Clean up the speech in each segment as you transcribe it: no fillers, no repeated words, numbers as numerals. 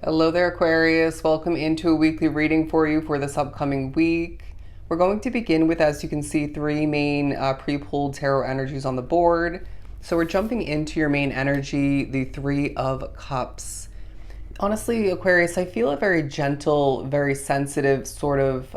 Hello there, Aquarius. Welcome into a weekly reading for you for this upcoming week. We're going to begin with, as you can see, three main pre-pulled tarot energies on the board. So we're jumping into your main energy, the Three of Cups. Honestly, Aquarius, I feel a very gentle, very sensitive, sort of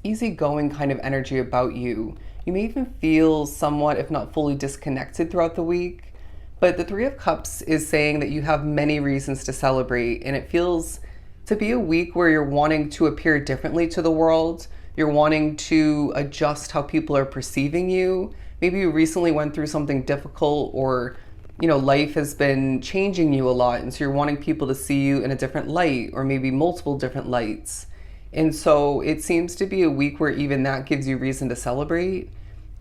easygoing kind of energy about you. You may even feel somewhat, if not fully, disconnected throughout the week. But the Three of Cups is saying that you have many reasons to celebrate, and it feels to be a week where you're wanting to appear differently to the world. You're wanting to adjust how people are perceiving you. Maybe you recently went through something difficult, or life has been changing you a lot, and so you're wanting people to see you in a different light, or maybe multiple different lights. And so it seems to be a week where even that gives you reason to celebrate.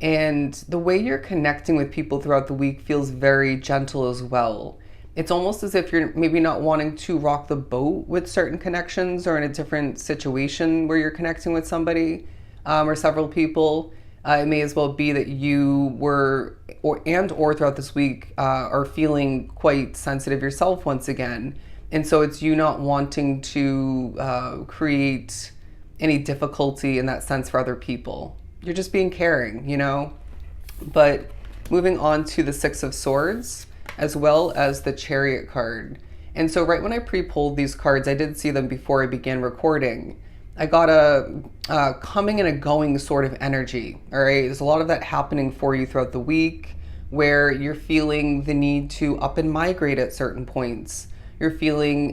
And the way you're connecting with people throughout the week feels very gentle as well. It's almost as if you're maybe not wanting to rock the boat with certain connections, or in a different situation where you're connecting with somebody or several people. It may as well be that you were, or throughout this week, are feeling quite sensitive yourself once again. And so it's you not wanting to create any difficulty in that sense for other people. You're just being caring. But moving on to the Six of Swords, as well as the Chariot card. And so right when I pre-pulled these cards, I did see them before I began recording. I got a coming and a going sort of energy, all right? There's a lot of that happening for you throughout the week, where you're feeling the need to up and migrate at certain points. You're feeling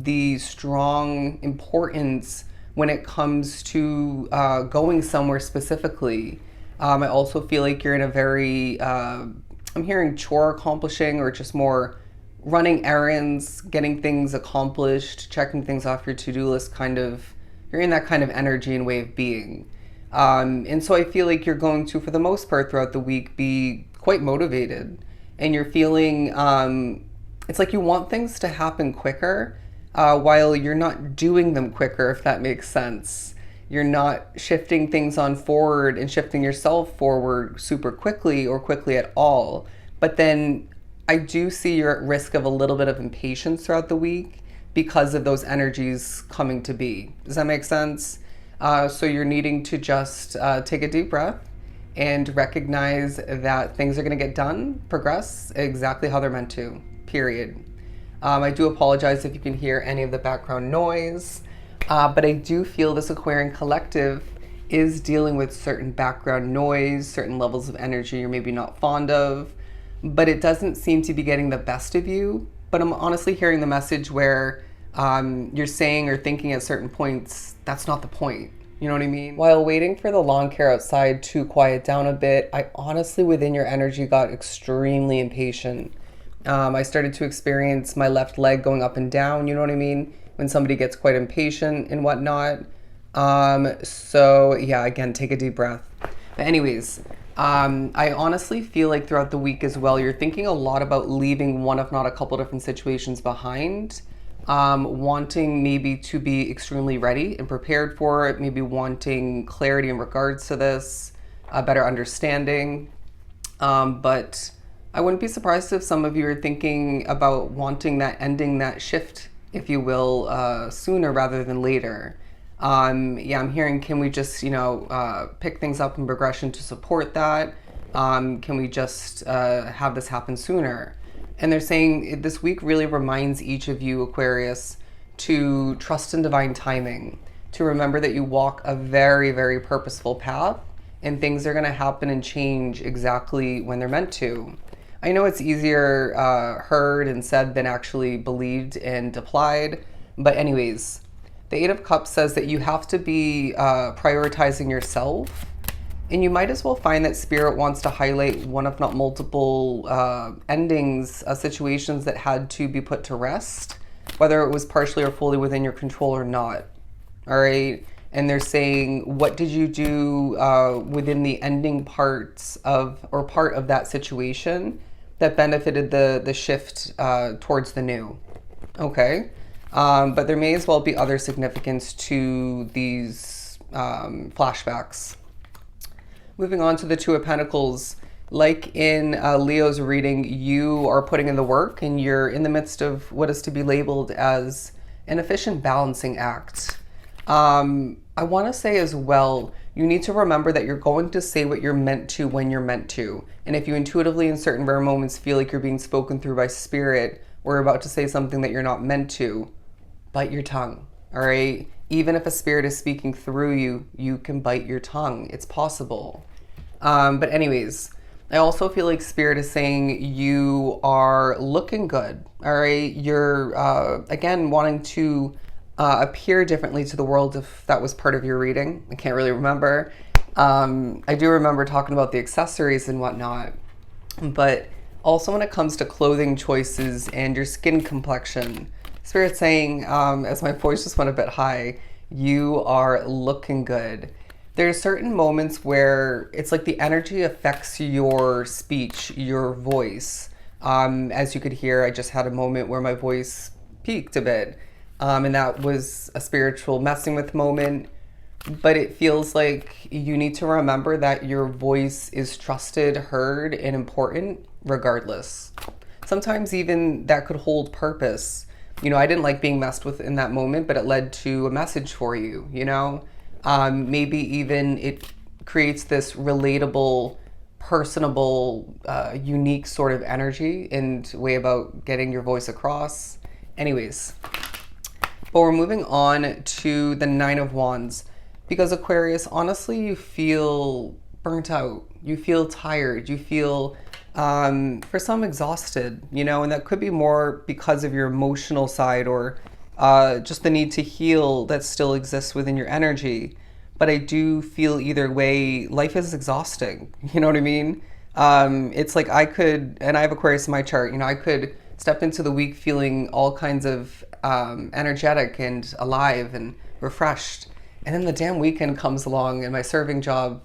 the strong importance when it comes to going somewhere specifically. I also feel like you're in a very, I'm hearing chore accomplishing, or just more running errands, getting things accomplished, checking things off your to-do list kind of. You're in that kind of energy and way of being. And so I feel like you're going to, for the most part throughout the week, be quite motivated. And you're feeling, it's like you want things to happen quicker, while you're not doing them quicker, if that makes sense. You're not shifting things on forward and shifting yourself forward super quickly, or quickly at all. But then I do see you're at risk of a little bit of impatience throughout the week because of those energies coming to be. Does that make sense? So you're needing to just take a deep breath and recognize that things are going to get done, progress exactly how they're meant to, period. I do apologize if you can hear any of the background noise, but I do feel this Aquarian collective is dealing with certain background noise, certain levels of energy you're maybe not fond of, but it doesn't seem to be getting the best of you. But I'm honestly hearing the message where you're saying or thinking at certain points, that's not the point. You know what I mean? While waiting for the lawn care outside to quiet down a bit, I honestly, within your energy, got extremely impatient. I started to experience my left leg going up and down, you know what I mean? When somebody gets quite impatient and whatnot. So yeah, again, take a deep breath. But anyways, I honestly feel like throughout the week as well, you're thinking a lot about leaving one, if not a couple different situations behind. Wanting maybe to be extremely ready and prepared for it, maybe wanting clarity in regards to this, a better understanding. But I wouldn't be surprised if some of you are thinking about wanting that, ending that shift, if you will, sooner rather than later. Yeah, I'm hearing, can we just, pick things up in progression to support that? Can we just have this happen sooner? And they're saying this week really reminds each of you, Aquarius, to trust in divine timing, to remember that you walk a very, very purposeful path, and things are going to happen and change exactly when they're meant to. I know it's easier heard and said than actually believed and applied. But anyways, the Eight of Cups says that you have to be prioritizing yourself. And you might as well find that Spirit wants to highlight one, if not multiple endings, situations that had to be put to rest, whether it was partially or fully within your control or not. All right. And they're saying, what did you do within the ending parts of, or part of that situation that benefited the shift towards the new? Okay. But there may as well be other significance to these flashbacks. Moving on to the Two of Pentacles, Like in Leo's reading, you are putting in the work and you're in the midst of what is to be labeled as an efficient balancing act. I want to say as well, you need to remember that you're going to say what you're meant to when you're meant to. And if you intuitively, in certain rare moments, feel like you're being spoken through by spirit or about to say something that you're not meant to, bite your tongue, all right? Even if a spirit is speaking through you, you can bite your tongue. It's possible. But anyways, I also feel like spirit is saying you are looking good, all right? You're, again, wanting to appear differently to the world, if that was part of your reading. I can't really remember. I do remember talking about the accessories and whatnot, but also when it comes to clothing choices and your skin complexion, Spirit saying, as my voice just went a bit high, you are looking good. There's certain moments where it's like the energy affects your speech, your voice. As you could hear, I just had a moment where my voice peaked a bit. And that was a spiritual messing with moment. But it feels like you need to remember that your voice is trusted, heard, and important regardless. Sometimes even that could hold purpose. You know, I didn't like being messed with in that moment, but it led to a message for you, you know? Maybe even it creates this relatable, personable, unique sort of energy and way about getting your voice across. Anyways, but we're moving on to the Nine of Wands. Because Aquarius, honestly, you feel burnt out. You feel tired. You feel, for some, exhausted, you know, and that could be more because of your emotional side or just the need to heal that still exists within your energy. But I do feel either way, life is exhausting. You know what I mean? It's like I could, and I have Aquarius in my chart, you know, I could step into the week feeling all kinds of energetic and alive and refreshed. And then the damn weekend comes along and my serving job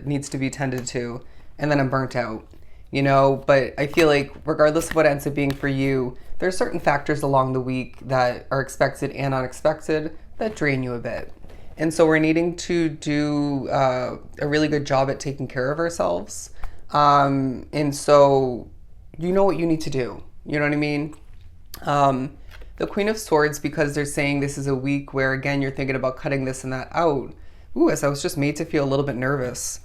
needs to be tended to, and then I'm burnt out, you know? But I feel like regardless of what ends up being for you, there are certain factors along the week that are expected and unexpected that drain you a bit. And so we're needing to do a really good job at taking care of ourselves. And so you know what you need to do. You know what I mean? The Queen of Swords, because they're saying this is a week where, again, you're thinking about cutting this and that out. Ooh, as I was just made to feel a little bit nervous.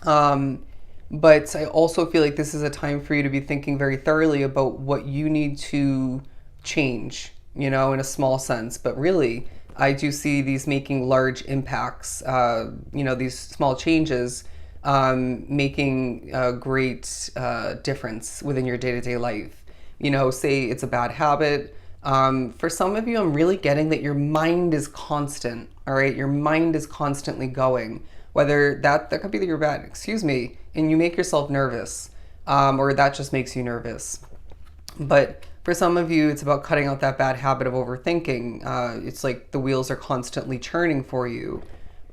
But I also feel like this is a time for you to be thinking very thoroughly about what you need to change, you know, in a small sense. But really, I do see these making large impacts, you know, these small changes making a great difference within your day-to-day life. You know, say it's a bad habit. For some of you, I'm really getting that your mind is constant, all right? Your mind is constantly going, whether that could be that you're bad, and you make yourself nervous, or that just makes you nervous. But for some of you, it's about cutting out that bad habit of overthinking. It's like the wheels are constantly churning for you.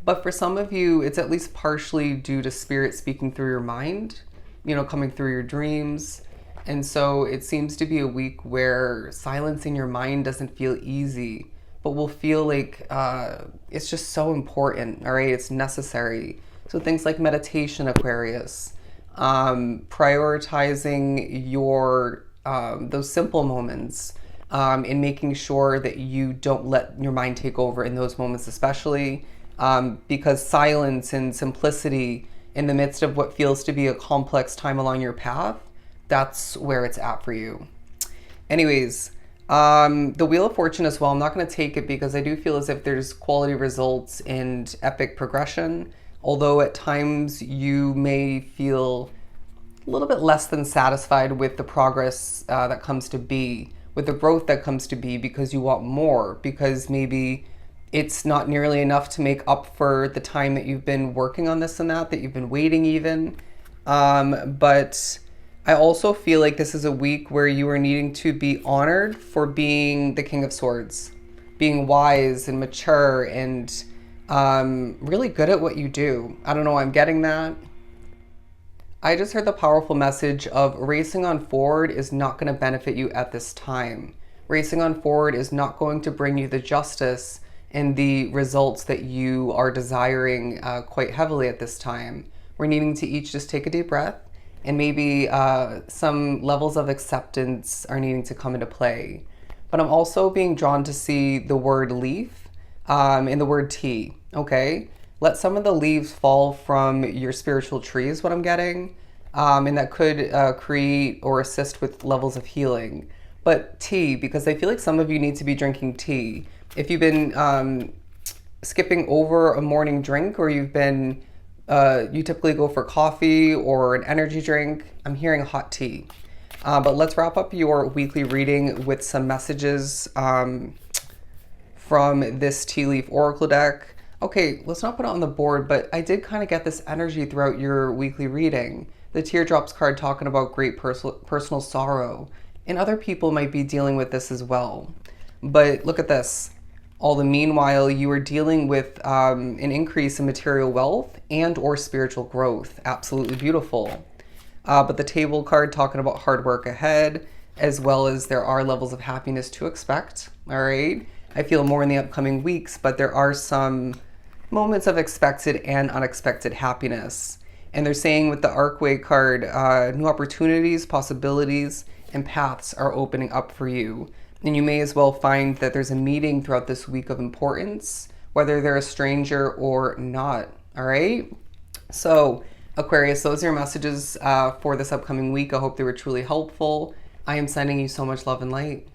But for some of you, it's at least partially due to spirit speaking through your mind, you know, coming through your dreams. And so it seems to be a week where silencing your mind doesn't feel easy, but will feel like it's just so important, all right? It's necessary. So things like meditation, Aquarius, prioritizing your those simple moments, in making sure that you don't let your mind take over in those moments, especially because silence and simplicity in the midst of what feels to be a complex time along your path, that's where it's at for you. Anyways, the Wheel of Fortune as well, I'm not going to take it because I do feel as if there's quality results and epic progression, although at times you may feel a little bit less than satisfied with the progress that comes to be, with the growth that comes to be, because you want more, because maybe it's not nearly enough to make up for the time that you've been working on this and that you've been waiting even. But I also feel like this is a week where you are needing to be honored for being the King of Swords, being wise and mature and really good at what you do. I don't know, I'm getting that. I just heard the powerful message of racing on forward is not going to benefit you at this time. Racing on forward is not going to bring you the justice and the results that you are desiring quite heavily at this time. We're needing to each just take a deep breath and maybe some levels of acceptance are needing to come into play. But I'm also being drawn to see the word leaf and the word tea, okay? Let some of the leaves fall from your spiritual tree is what I'm getting. And that could create or assist with levels of healing. But tea, because I feel like some of you need to be drinking tea. If you've been skipping over a morning drink, or you typically go for coffee or an energy drink, I'm hearing hot tea. But let's wrap up your weekly reading with some messages from this tea leaf oracle deck. Okay, let's not put it on the board, but I did kind of get this energy throughout your weekly reading. The teardrops card talking about great personal sorrow, and other people might be dealing with this as well. But look at this. All the meanwhile, you are dealing with an increase in material wealth and or spiritual growth. Absolutely beautiful. But the table card talking about hard work ahead, as well as there are levels of happiness to expect. All right. I feel more in the upcoming weeks, but there are some moments of expected and unexpected happiness. And they're saying with the Archway card, new opportunities, possibilities, and paths are opening up for you. And you may as well find that there's a meeting throughout this week of importance, whether they're a stranger or not. All right. So Aquarius, those are your messages for this upcoming week. I hope they were truly helpful. I am sending you so much love and light.